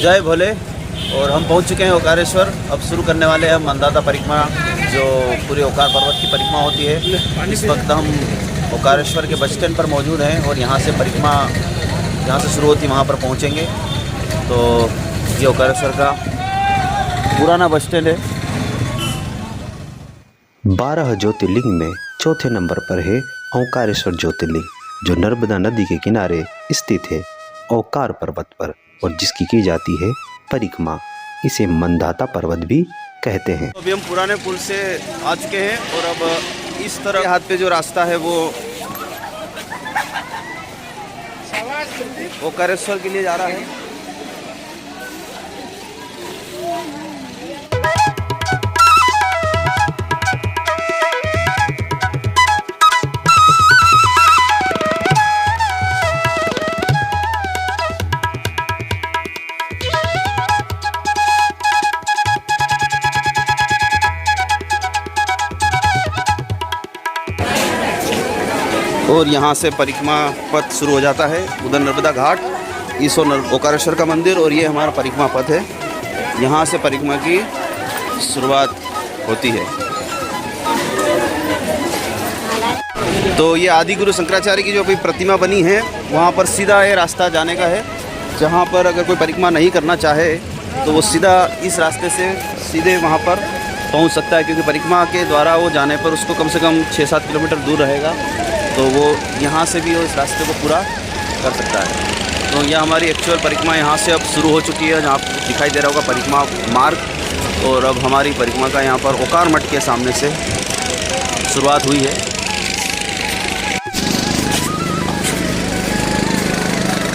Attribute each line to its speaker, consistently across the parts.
Speaker 1: जय भोले। और हम पहुंच चुके हैं ओकारेश्वर। अब शुरू करने वाले हैं मंदाता परिक्रमा, जो पूरे ओकार पर्वत की परिक्रमा होती है। इस वक्त हम ओकारेश्वर के बस स्टैंड पर मौजूद हैं और यहाँ से परिक्रमा जहाँ से शुरू होती है वहाँ पर पहुँचेंगे। तो ये ओकारेश्वर का पुराना बस स्टैंड है।
Speaker 2: 12 ज्योतिर्लिंग में चौथे नंबर पर है ओंकारेश्वर ज्योतिर्लिंग, जो नर्मदा नदी के किनारे स्थित है ओकार पर्वत पर, और जिसकी की जाती है परिक्रमा। इसे मंदाता पर्वत भी कहते हैं।
Speaker 1: अभी हम पुराने पुल से आ चुके हैं और अब इस तरह हाथ पे जो रास्ता है वो ओकारेश्वर के लिए जा रहा है। और यहाँ से परिक्रमा पथ शुरू हो जाता है। उधर नर्मदा घाट, इस ओकारेश्वर का मंदिर, और ये हमारा परिक्रमा पथ है। यहाँ से परिक्रमा की शुरुआत होती है। तो ये आदि गुरु शंकराचार्य की जो अभी प्रतिमा बनी है, वहाँ पर सीधा ये रास्ता जाने का है। जहाँ पर अगर कोई परिक्रमा नहीं करना चाहे तो वो सीधा इस रास्ते से सीधे वहाँ पर पहुँच सकता है, क्योंकि परिक्रमा के द्वारा वो जाने पर उसको कम से कम 6-7 किलोमीटर दूर रहेगा। तो वो यहाँ से भी वो इस रास्ते को पूरा कर सकता है। तो यह हमारी एक्चुअल परिक्रमा यहाँ से अब शुरू हो चुकी है, जहाँ दिखाई दे रहा होगा परिक्रमा मार्ग। और अब हमारी परिक्रमा का यहाँ पर ओकार मठ के सामने से शुरुआत हुई है।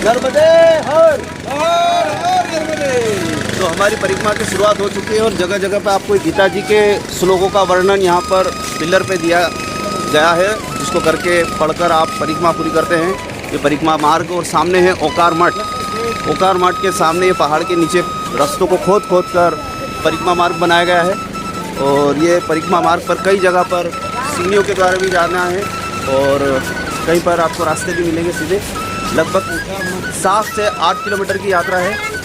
Speaker 1: नर्मदे हर हर हर नर्मदे। तो हमारी परिक्रमा की शुरुआत हो चुकी है और जगह जगह पर आपको गीता जी के श्लोकों का वर्णन यहाँ पर पिलर पे दिया गया है, जिसको करके पढ़कर आप परिक्रमा पूरी करते हैं। ये परिक्रमा मार्ग, और सामने है ओकार मठ। ओकार मठ के सामने ये पहाड़ के नीचे रास्तों को खोद कर परिक्रमा मार्ग बनाया गया है। और ये परिक्रमा मार्ग पर कई जगह पर सीढ़ियों के द्वारा भी जाना है, और कहीं पर आपको रास्ते भी मिलेंगे सीधे। लगभग 7 से 8 किलोमीटर की यात्रा है।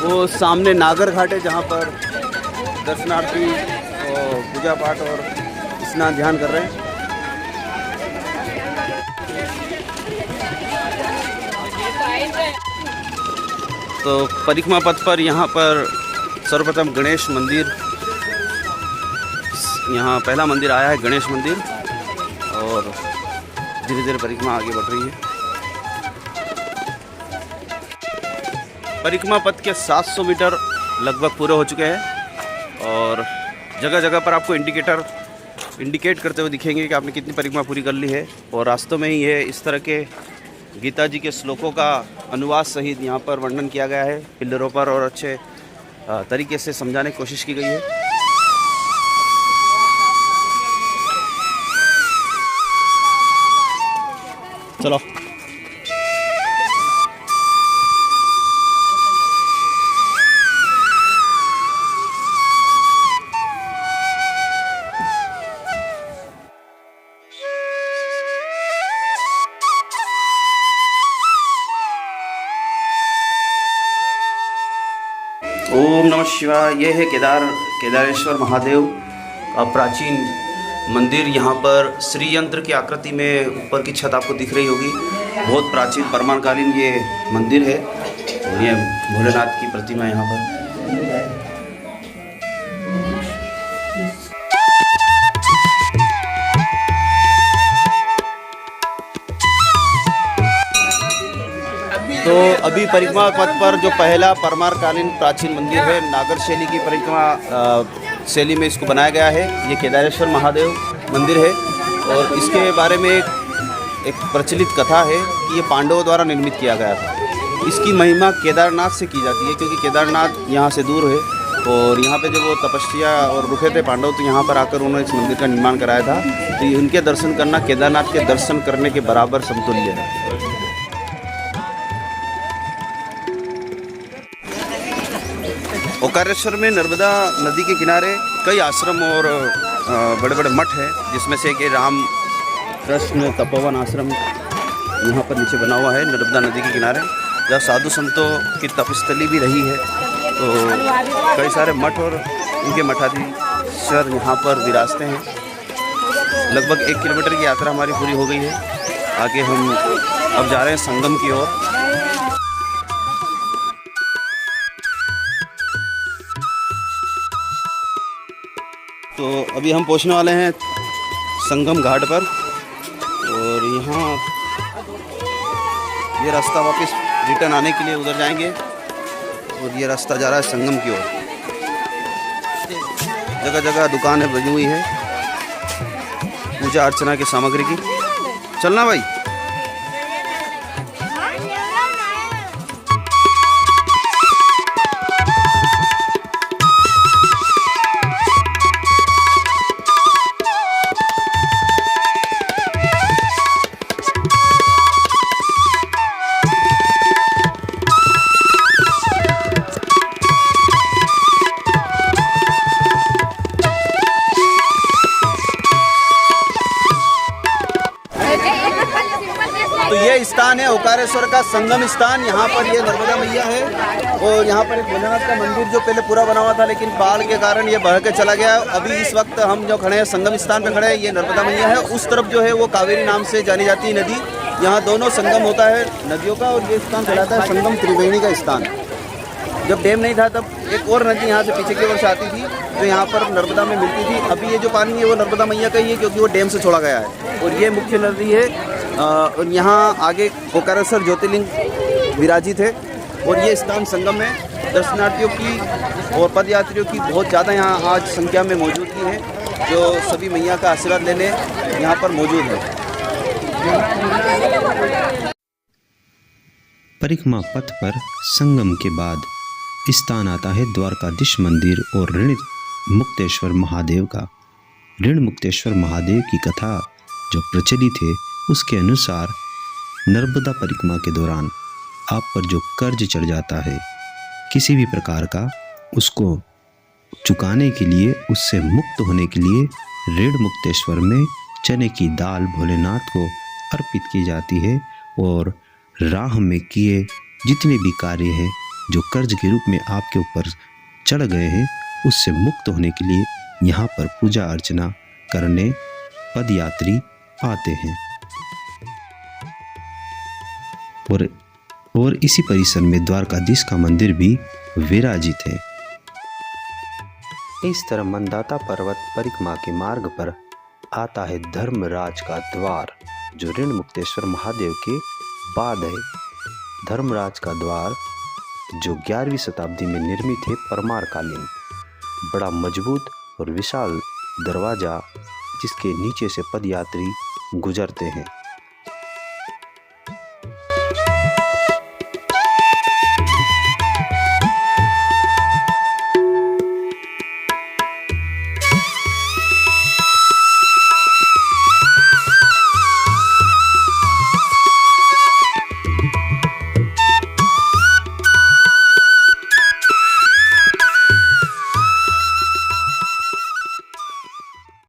Speaker 1: वो सामने नागर घाट है, जहाँ पर दर्शनार्थी और पूजा पाठ और स्नान ध्यान कर रहे हैं। तो परिक्रमा पथ पर यहाँ पर सर्वप्रथम गणेश मंदिर, यहाँ पहला मंदिर आया है गणेश मंदिर, और धीरे धीरे परिक्रमा आगे बढ़ रही है। परिक्रमा पथ के 700 मीटर लगभग पूरे हो चुके हैं, और जगह जगह पर आपको इंडिकेट करते हुए दिखेंगे कि आपने कितनी परिक्रमा पूरी कर ली है। और रास्तों में ही ये इस तरह के गीता जी के श्लोकों का अनुवाद सहित यहाँ पर वर्णन किया गया है पिलरों पर, और अच्छे तरीके से समझाने की कोशिश की गई है। चलो। ओम नमः शिवाय। ये है केदारेश्वर महादेव का प्राचीन मंदिर। यहाँ पर श्री यंत्र की आकृति में ऊपर की छत आपको दिख रही होगी। बहुत प्राचीन परमाणकालीन ये मंदिर है, और ये भोलेनाथ की प्रतिमा यहाँ पर। तो अभी परिक्रमा पथ पर जो पहला परमाणकालीन प्राचीन मंदिर है, नागर शैली की परिक्रमा शैली में इसको बनाया गया है। ये केदारेश्वर महादेव मंदिर है, और इसके बारे में एक प्रचलित कथा है कि ये पांडवों द्वारा निर्मित किया गया था। इसकी महिमा केदारनाथ से की जाती है, क्योंकि केदारनाथ यहाँ से दूर है, और यहाँ पे जब वो तपस्या और रुके थे पांडव, तो यहाँ पर आकर उन्होंने इस मंदिर का निर्माण कराया था। तो उनके दर्शन करना केदारनाथ के दर्शन करने के बराबर समतुल्य है। ओंकारेश्वर में नर्मदा नदी के किनारे कई आश्रम और बड़े बड़े मठ हैं, जिसमें से एक राम कृष्ण तपोवन आश्रम यहाँ पर नीचे बना हुआ है नर्मदा नदी के किनारे, जहाँ साधु संतों की तपस्थली भी रही है। तो कई सारे मठ और उनके मठाधीश्वर यहाँ पर विराजते हैं। लगभग 1 किलोमीटर की यात्रा हमारी पूरी हो गई है। आगे हम अब जा रहे हैं संगम की ओर। तो अभी हम पहुंचने वाले हैं संगम घाट पर, और यहाँ ये रास्ता वापस रिटर्न आने के लिए उधर जाएंगे, और ये रास्ता जा रहा है संगम की ओर। जगह जगह दुकानें बनी हुई है पूजा अर्चना की सामग्री की। चलना भाई। तो ये स्थान है ओंकारेश्वर का संगम स्थान। यहाँ पर ये नर्मदा मैया है, और यहाँ पर एक भोलेनाथ का मंदिर जो पहले पूरा बना हुआ था, लेकिन बाढ़ के कारण ये बह के चला गया। अभी इस वक्त हम जो खड़े हैं संगम स्थान पे खड़े हैं, ये नर्मदा मैया है। उस तरफ जो है वो कावेरी नाम से जानी जाती है नदी। यहाँ दोनों संगम होता है नदियों का, और ये स्थान कहलाता है संगम त्रिवेणी का स्थान। जब डैम नहीं था तब एक और नदी यहाँ से पीछे की ओर से आती थी, जो यहाँ पर नर्मदा में मिलती थी। अभी ये जो पानी है वो नर्मदा मैया का ही है, क्योंकि वो डैम से छोड़ा गया है, और ये मुख्य नदी है। और यहाँ आगे ओंकारेश्वर ज्योतिर्लिंग विराजित है, और ये स्थान संगम में दर्शनार्थियों की और पदयात्रियों की बहुत ज़्यादा यहाँ आज संख्या में मौजूदगी है, जो सभी मैया का आशीर्वाद लेने यहाँ पर मौजूद है।
Speaker 2: परिक्रमा पथ पर संगम के बाद स्थान आता है द्वारकाधीश मंदिर और ऋण मुक्तेश्वर महादेव का। ऋण मुक्तेश्वर महादेव की कथा जो प्रचलित है, उसके अनुसार नर्मदा परिक्रमा के दौरान आप पर जो कर्ज चढ़ जाता है किसी भी प्रकार का, उसको चुकाने के लिए, उससे मुक्त होने के लिए ऋण मुक्तेश्वर में चने की दाल भोलेनाथ को अर्पित की जाती है, और राह में किए जितने भी कार्य हैं जो कर्ज के रूप में आपके ऊपर चढ़ गए हैं, उससे मुक्त होने के लिए यहाँ पर पूजा अर्चना करने पदयात्री आते हैं। और इसी परिसर में द्वारकाधीश का मंदिर भी विराजित है। इस तरह मंदाता पर्वत परिक्रमा के मार्ग पर आता है धर्मराज का द्वार, जो ऋण मुक्तेश्वर महादेव के बाद है। धर्मराज का द्वार जो 11वीं शताब्दी में निर्मित है, परमार कालीन, बड़ा मजबूत और विशाल दरवाज़ा, जिसके नीचे से पदयात्री गुजरते हैं।